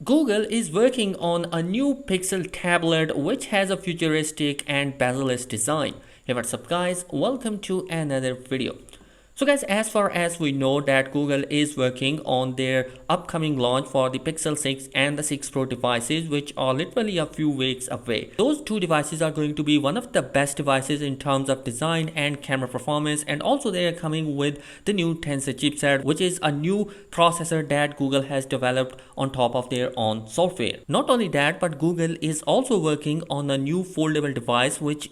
Google is working on a new Pixel tablet which has a futuristic and bezelless design. Hey, what's up guys, welcome to another video. So guys, as far as we know that Google is working on their upcoming launch for the Pixel 6 and the 6 Pro devices, which are literally a few weeks away. Those two devices are going to be one of the best devices in terms of design and camera performance, and also they are coming with the new TANSAFTECH chipset, which is a new processor that Google has developed on top of their own software. Not only that, but Google is also working on a new foldable device which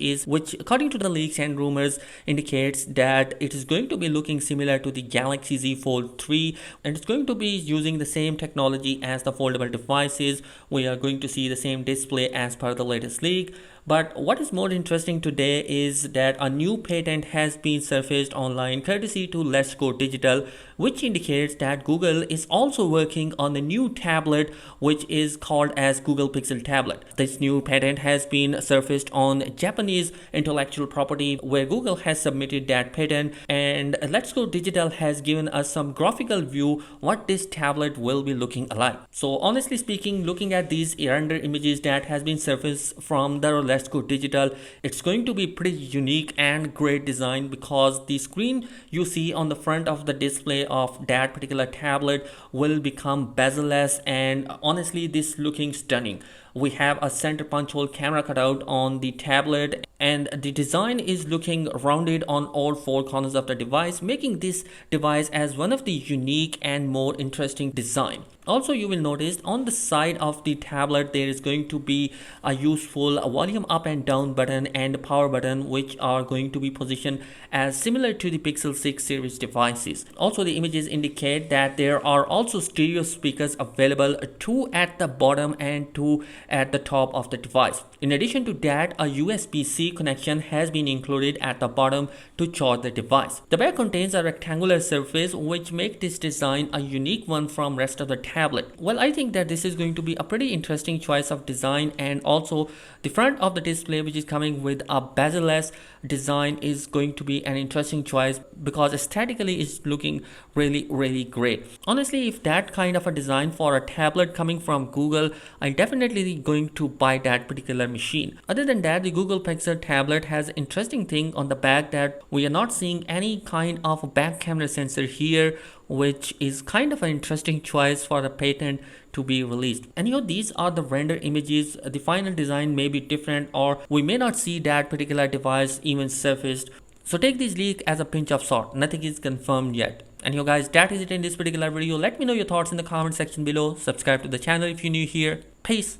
according to the leaks and rumors indicates that it is going to be looking similar to the Galaxy Z Fold 3, and it's going to be using the same technology as the foldable devices. We are going to see the same display as per the latest leak. But what is more interesting today is that a new patent has been surfaced online courtesy to Let's Go Digital, which indicates that Google is also working on a new tablet which is called as Google Pixel Tablet. This new patent has been surfaced on Japanese intellectual property where Google has submitted that patent, and Let's Go Digital has given us some graphical view what this tablet will be looking like. So honestly speaking, looking at these render images that has been surfaced from the Let's Go Digital, it's going to be pretty unique and great design because the screen you see on the front of the display of that particular tablet will become bezelless, and honestly this looking stunning. We have a center punch hole camera cutout on the tablet, and the design is looking rounded on all four corners of the device, making this device as one of the unique and more interesting design. Also, you will notice on the side of the tablet there is going to be a useful volume up and down button and power button, which are going to be positioned as similar to the Pixel 6 series devices. Also, the images indicate that there are also stereo speakers available, two at the bottom and two at the top of the device. In addition to that, a USB-C connection has been included at the bottom to charge the device. The back contains a rectangular surface which makes this design a unique one from rest of the tablet. Well, I think that this is going to be a pretty interesting choice of design, and also the front of the display, which is coming with a bezelless design, is going to be an interesting choice because aesthetically it's looking really great. Honestly, if that kind of a design for a tablet coming from Google, I definitely going to buy that particular machine. Other than that, the Google Pixel tablet has an interesting thing on the back that we are not seeing any kind of back camera sensor here, which is kind of an interesting choice for a patent to be released. And these are the render images. The final design may be different, or we may not see that particular device even surfaced. So take this leak as a pinch of salt. Nothing is confirmed yet. And guys, that is it in this particular video. Let me know your thoughts in the comment section below. Subscribe to the channel if you're new here. Peace.